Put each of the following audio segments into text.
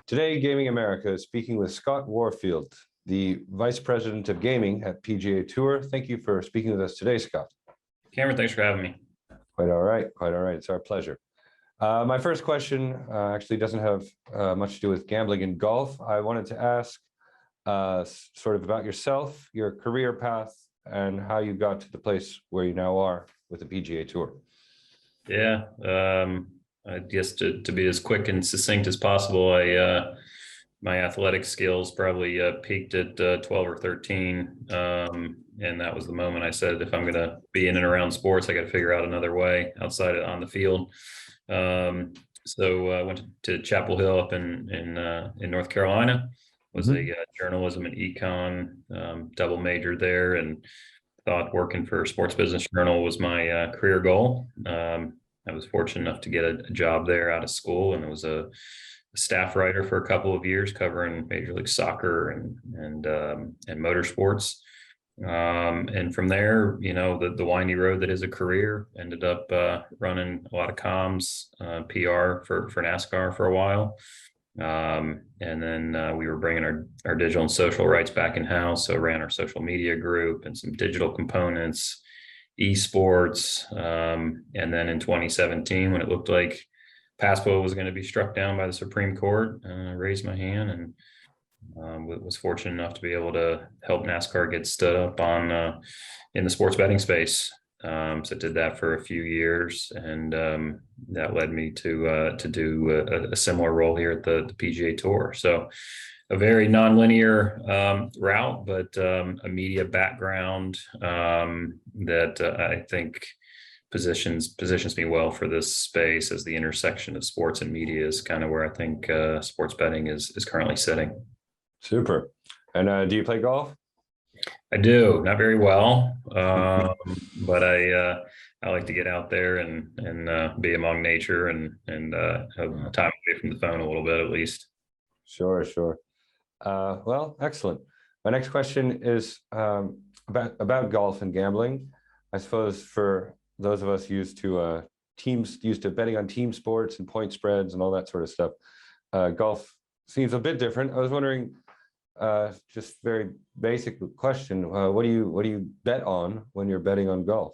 Today, Gaming America is speaking with Scott Warfield, the Vice President of Gaming at PGA TOUR. Thank you for speaking with us today, Scott. Cameron, thanks for having me. Quite all right, quite all right. It's our pleasure. My first question actually doesn't have much to do with gambling and golf. I wanted to ask sort of about yourself, your career path, and how you got to the place where you now are with the PGA TOUR. Yeah, I guess to be as quick and succinct as possible, my athletic skills probably peaked at 12 or 13. And that was the moment I said, if I'm going to be in and around sports, I got to figure out another way outside on the field. So I went to Chapel Hill up in North Carolina, was a journalism and econ double major there, and thought working for Sports Business Journal was my career goal. I was fortunate enough to get a job there out of school, and I was a staff writer for a couple of years covering Major League Soccer and motorsports. And from there, you know, the windy road that is a career, ended up running a lot of comms, PR for NASCAR for a while. And then we were bringing our digital and social rights back in house. So ran our social media group and some digital components, esports. And then in 2017, when it looked like PASPA was going to be struck down by the Supreme Court, I raised my hand and was fortunate enough to be able to help NASCAR get stood up on in the sports betting space. So I did that for a few years, and that led me to do a similar role here at the PGA Tour. So a very nonlinear route, but a media background that I think positions me well for this space, as the intersection of sports and media is kind of where I think sports betting is currently sitting. Super. And do you play golf? I do, not very well, but I like to get out there and be among nature and have time away from the phone a little bit at least. Sure. Well, excellent. My next question is about golf and gambling. I suppose for those of us used to betting on team sports and point spreads and all that sort of stuff, golf seems a bit different. I was wondering, just very basic question, what do you bet on when you're betting on golf?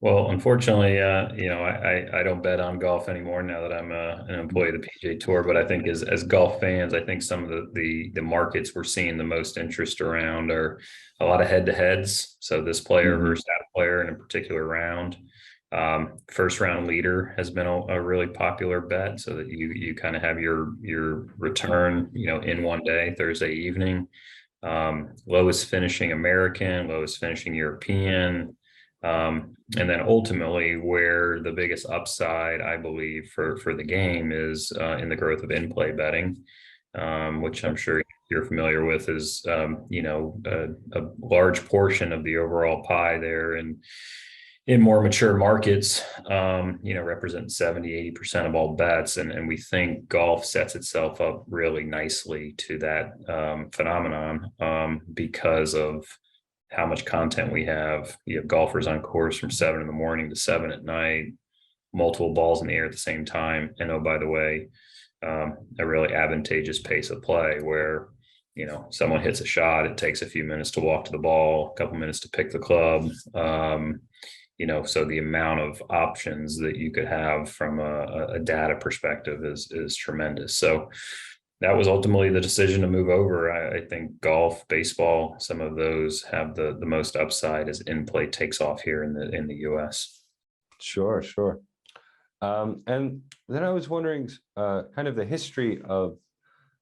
Well, unfortunately, you know, I don't bet on golf anymore now that I'm an employee of the PGA Tour. But I think as golf fans, I think some of the markets we're seeing the most interest around are a lot of head-to-heads. So this player versus that player in a particular round. First round leader has been a really popular bet, so that you kind of have your return, you know, in one day, Thursday evening. Lowest finishing American, lowest finishing European. And then ultimately where the biggest upside, I believe, for the game is in the growth of in-play betting, which I'm sure you're familiar with, is you know, a large portion of the overall pie there. And in more mature markets, you know, represent 70-80% of all bets. And we think golf sets itself up really nicely to that phenomenon because of how much content we have. You have golfers on course from 7 a.m. to 7 p.m, multiple balls in the air at the same time. And oh, by the way, a really advantageous pace of play where, you know, someone hits a shot, it takes a few minutes to walk to the ball, a couple minutes to pick the club. You know, so the amount of options that you could have from a data perspective is tremendous. So that was ultimately the decision to move over. I think golf, baseball, some of those have the most upside as in-play takes off here in the US. Sure. And then I was wondering kind of the history of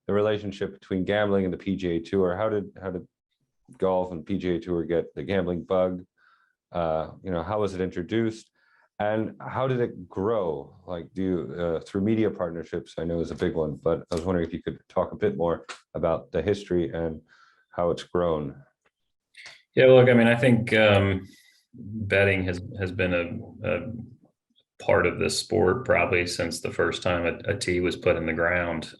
the relationship between gambling and the PGA Tour. How did golf and PGA Tour get the gambling bug? You know, how was it introduced, and how did it grow? Like, through media partnerships, I know is a big one, but I was wondering if you could talk a bit more about the history and how it's grown. Yeah, look, I mean, I think betting has been a part of this sport probably since the first time a tee was put in the ground.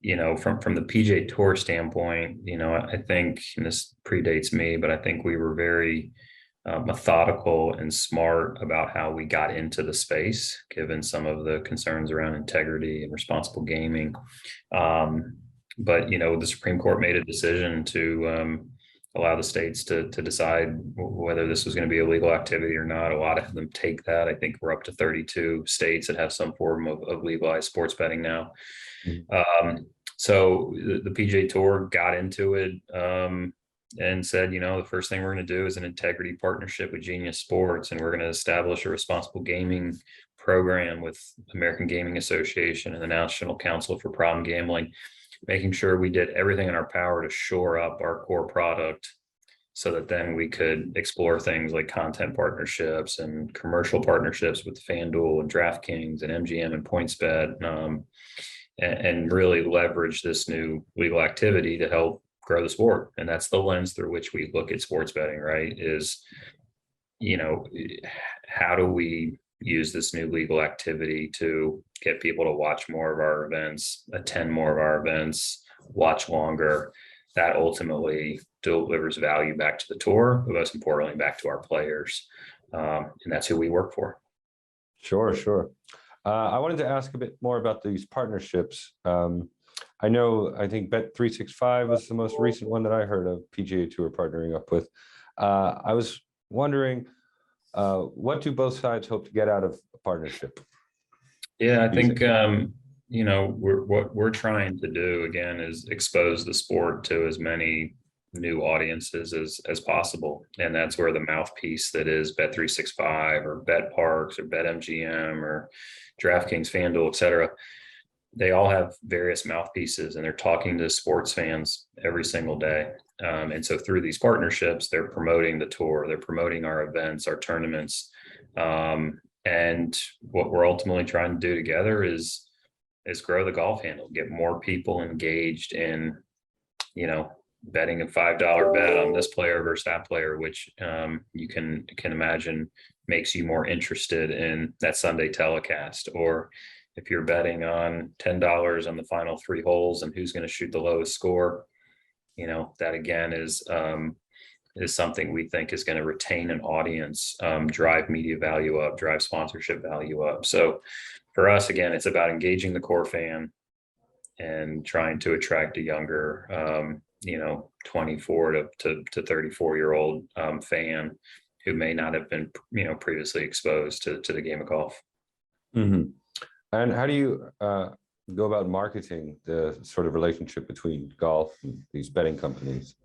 You know, from the PGA Tour standpoint, you know, I think, and this predates me, but I think we were very methodical and smart about how we got into the space, given some of the concerns around integrity and responsible gaming. But the Supreme Court made a decision to allow the states to decide whether this was going to be a legal activity or not. A lot of them take that. I think we're up to 32 states that have some form of legalized sports betting now. So the PGA Tour got into it and said, the first thing we're going to do is an integrity partnership with Genius Sports, and we're going to establish a responsible gaming program with American Gaming Association and the National Council for Problem Gambling, making sure we did everything in our power to shore up our core product so that then we could explore things like content partnerships and commercial partnerships with FanDuel and DraftKings and MGM and PointsBet, and really leverage this new legal activity to help grow the sport. And that's the lens through which we look at sports betting, right? Is, how do we use this new legal activity to get people to watch more of our events, attend more of our events, watch longer? That ultimately delivers value back to the tour, but most importantly, back to our players. And that's who we work for. Sure. I wanted to ask a bit more about these partnerships. I think Bet365 was the most recent one that I heard of PGA Tour partnering up with. I was wondering, what do both sides hope to get out of a partnership? Yeah, I think, what we're trying to do again is expose the sport to as many new audiences as possible. And that's where the mouthpiece that is Bet365 or BetParks or BetMGM or DraftKings, FanDuel, et cetera, they all have various mouthpieces and they're talking to sports fans every single day. And so through these partnerships, they're promoting the tour, they're promoting our events, our tournaments. And what we're ultimately trying to do together is grow the golf handle, get more people engaged in, betting a $5 bet on this player versus that player, which you can imagine makes you more interested in that Sunday telecast. Or if you're betting on $10 on the final 3 holes and who's going to shoot the lowest score, that again is something we think is going to retain an audience, drive media value up, drive sponsorship value up. So for us, again, it's about engaging the core fan and trying to attract a younger, 24 to 34-year-old fan who may not have been, previously exposed to the game of golf. Mm-hmm. And how do you go about marketing the sort of relationship between golf and these betting companies?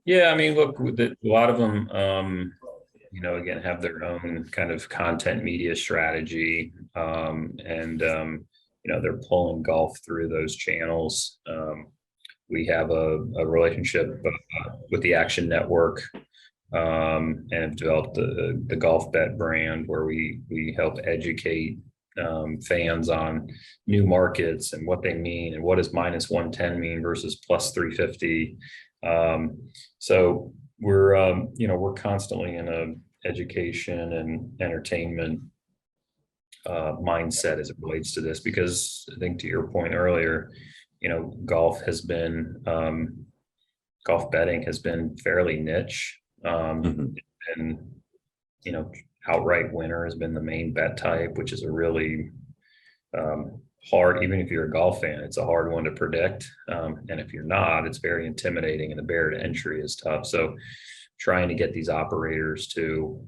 Yeah, I mean, look, a lot of them, again, have their own kind of content media strategy, and they're pulling golf through those channels. We have a relationship with the Action Network, and have developed the Golf Bet brand, where we help educate fans on new markets and what they mean and what does -110 mean versus +350. So we're constantly in a education and entertainment mindset as it relates to this, because I think to your point earlier, golf betting has been fairly niche. And outright winner has been the main bet type, which is a really hard, even if you're a golf fan, it's a hard one to predict. And if you're not, it's very intimidating and the barrier to entry is tough. So trying to get these operators to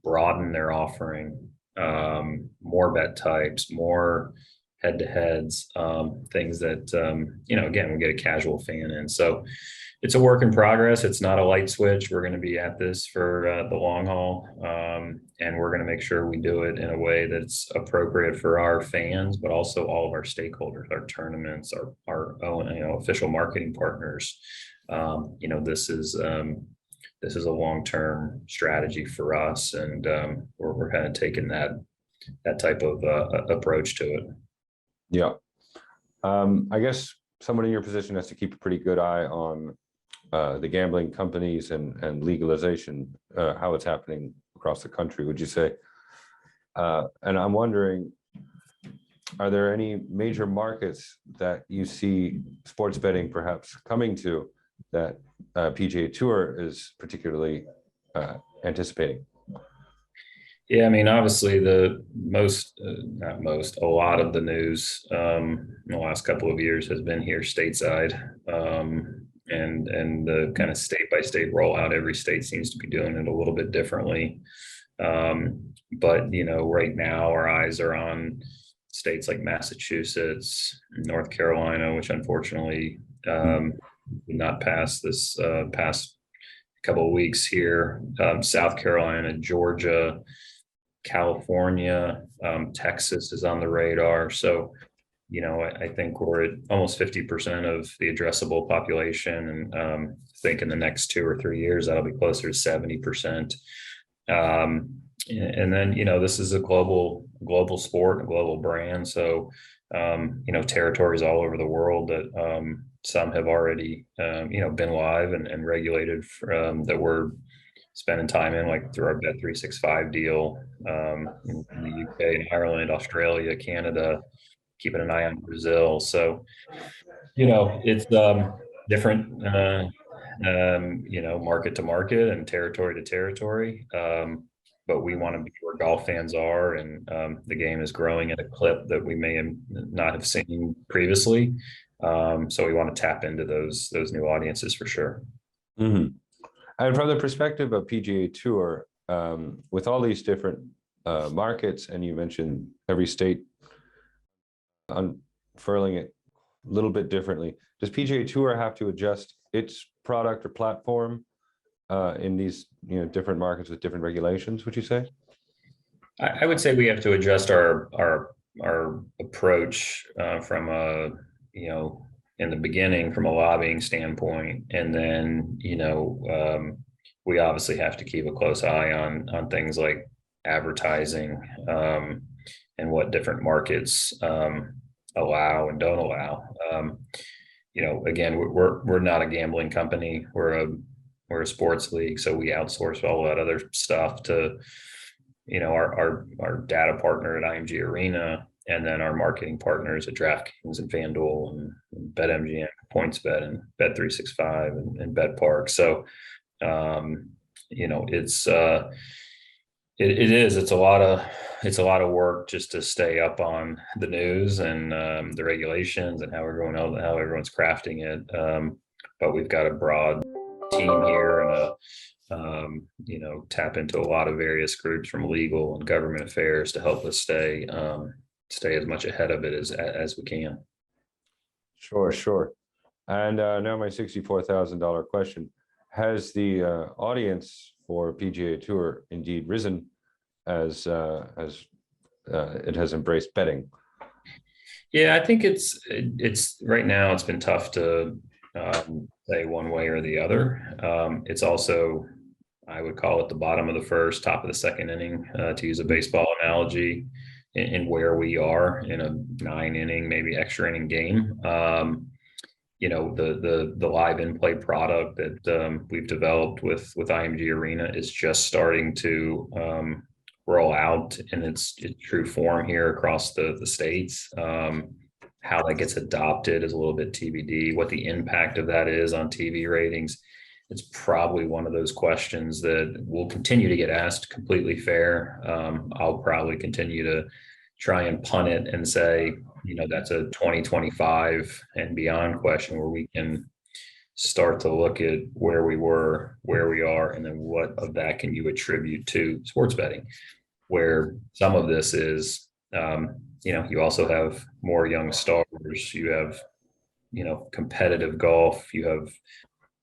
broaden their offering, more bet types, more head-to-heads, things that, again, we get a casual fan in. So it's a work in progress. It's not a light switch. We're going to be at this for the long haul, and we're going to make sure we do it in a way that's appropriate for our fans, but also all of our stakeholders, our tournaments, our own, official marketing partners. This is a long-term strategy for us, and we're kind of taking that type of approach to it. Yeah, I guess someone in your position has to keep a pretty good eye on the gambling companies and legalization, how it's happening across the country, would you say? And I'm wondering, are there any major markets that you see sports betting perhaps coming to that PGA Tour is particularly anticipating? Yeah, I mean, obviously, the most, not most, a lot of the news in the last couple of years has been here stateside, and the kind of state by state rollout. Every state seems to be doing it a little bit differently. But right now our eyes are on states like Massachusetts, North Carolina, which unfortunately did not pass this past couple of weeks here. South Carolina, Georgia, California, Texas is on the radar. So, I think we're at almost 50% of the addressable population. And I think in the next 2 or 3 years, that'll be closer to 70%. And then, this is a global sport, a global brand. So, territories all over the world that some have already, been live and regulated that we're spending time in, like through our Bet365 deal in the UK and Ireland, Australia, Canada, keeping an eye on Brazil. So, it's different, market to market and territory to territory. But we want to be where golf fans are, and the game is growing at a clip that we may not have seen previously. So we want to tap into those new audiences for sure. Mm-hmm. And from the perspective of PGA Tour, with all these different markets, and you mentioned every state unfurling it a little bit differently, does PGA Tour have to adjust its product or platform in these different markets with different regulations, would you say? I would say we have to adjust our approach from a in the beginning from a lobbying standpoint, and then we obviously have to keep a close eye on things like advertising and what different markets allow and don't allow. Again, we're not a gambling company. We're a sports league, so we outsource all that other stuff to our data partner at IMG Arena, and then our marketing partners at DraftKings and FanDuel and BetMGM, PointsBet, and Bet365 and BetPark. So it's a lot of work just to stay up on the news and the regulations and how everyone's crafting it. But we've got a broad team here and tap into a lot of various groups from legal and government affairs to help us stay as much ahead of it as we can. Sure. And now my $64,000 question: has the audience for PGA Tour indeed risen as it has embraced betting? Yeah, I think it's right now it's been tough to say one way or the other. It's also, I would call it the bottom of the first, top of the second inning, to use a baseball analogy, in where we are in a 9-inning, maybe extra inning game. The live in play product that we've developed with IMG Arena is just starting to roll out in its true form here across the states. How that gets adopted is a little bit TBD. What the impact of that is on TV ratings, it's probably one of those questions that will continue to get asked. Completely fair. I'll probably continue to try and punt it and say, that's a 2025 and beyond question, where we can start to look at where we were, where we are, and then what of that can you attribute to sports betting, where some of this is, you also have more young stars, you have, competitive golf, you have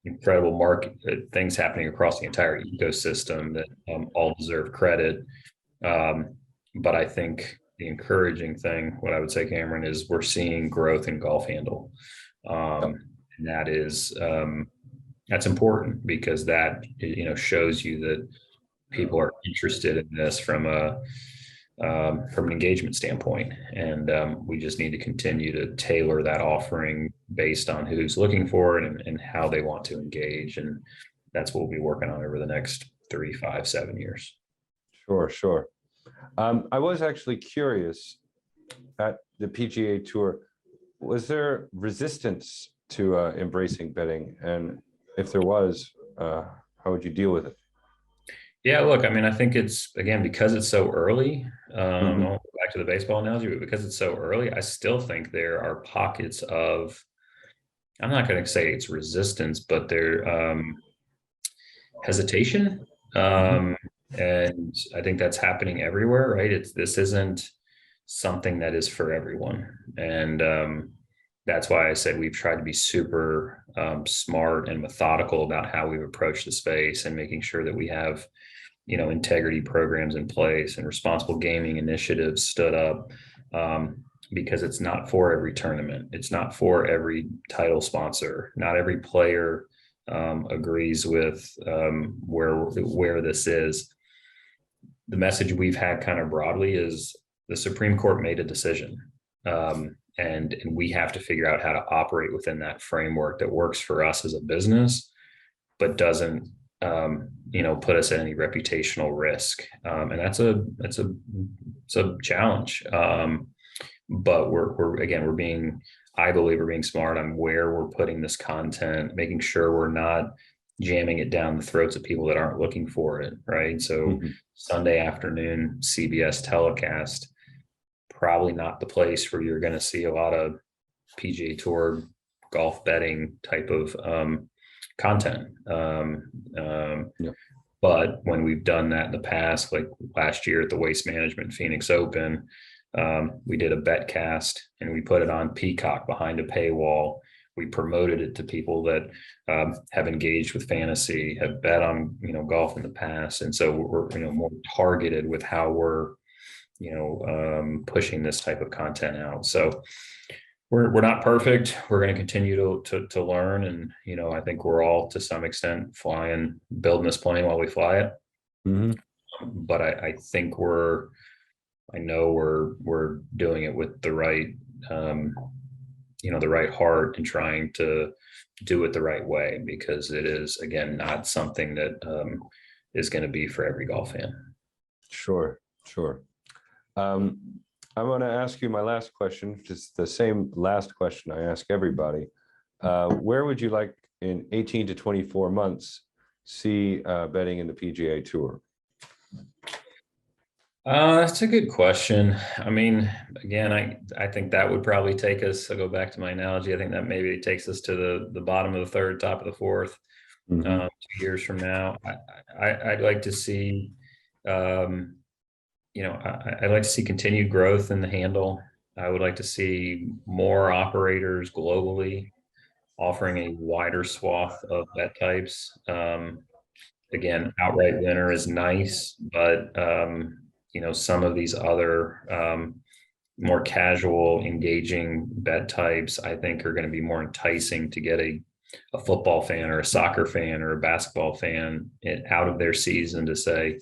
incredible market things happening across the entire ecosystem that all deserve credit. But I think the encouraging thing, what I would say, Cameron, is we're seeing growth in golf handle. And that is, that's important, because that, shows you that people are interested in this from an engagement standpoint. And we just need to continue to tailor that offering based on who's looking for it and how they want to engage. And that's what we'll be working on over the next 3, 5, 7 years. Sure. I was actually curious, at the PGA Tour, was there resistance to embracing betting? And if there was, how would you deal with it? Yeah, look, I mean, I think it's, again, because it's so early. I Mhm. won't go back to the baseball analogy, but because it's so early, I still think there are pockets of, I'm not going to say it's resistance, but there hesitation. Mhm. Um, and I think that's happening everywhere, right? This isn't something that is for everyone. And that's why I said we've tried to be super smart and methodical about how we've approached the space and making sure that we have, integrity programs in place and responsible gaming initiatives stood up. Because it's not for every tournament. It's not for every title sponsor. Not every player agrees with where this is. The message we've had kind of broadly is the Supreme Court made a decision, and we have to figure out how to operate within that framework that works for us as a business, but doesn't put us at any reputational risk. And that's a challenge. But we're being, I believe we're being smart on where we're putting this content, making sure we're not jamming it down the throats of people that aren't looking for it, right? So Mhm. Sunday afternoon CBS telecast, probably not the place where you're going to see a lot of PGA Tour golf betting type of content. Yeah. But when we've done that in the past, like last year at the Waste Management Phoenix Open, we did a bet cast and we put it on Peacock behind a paywall. We promoted it to people that have engaged with fantasy, have bet on golf in the past, and so we're more targeted with how we're pushing this type of content out. So we're not perfect. We're going to continue to learn, and I think we're all to some extent building this plane while we fly it. Mhm. But I think I know we're doing it with the right um, the right heart and trying to do it the right way, because it is, again, not something that is going to be for every golf fan. Sure, sure. Um, I want to ask you my last question, just the same last question I ask everybody. Where would you like in 18 to 24 months see betting in the PGA Tour? That's a good question. I mean, again, I think that would probably take us. I'll go back to my analogy. I think that maybe takes us to the bottom of the third, top of the fourth. Mhm. 2 years from now, I'd like to see, um, I'd like to see continued growth in the handle. I would like to see more operators globally offering a wider swath of bet types. Again, outright winner is nice, but some of these other more casual, engaging bet types, I think, are going to be more enticing to get a football fan or a soccer fan or a basketball fan out of their season to say,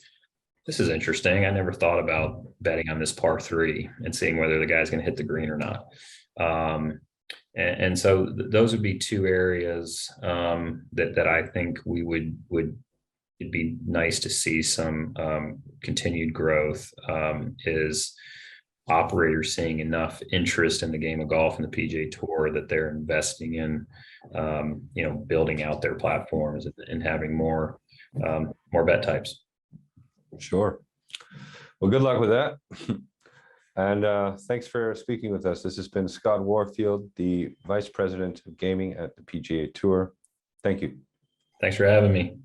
this is interesting. I never thought about betting on this par three and seeing whether the guy's going to hit the green or not. And so those would be two areas that I think we would it'd be nice to see some continued growth. Is operators seeing enough interest in the game of golf and the PGA Tour that they're investing in, building out their platforms and having more bet types. Sure. Well, good luck with that. And thanks for speaking with us. This has been Scott Warfield, the Vice President of Gaming at the PGA Tour. Thank you. Thanks for having me.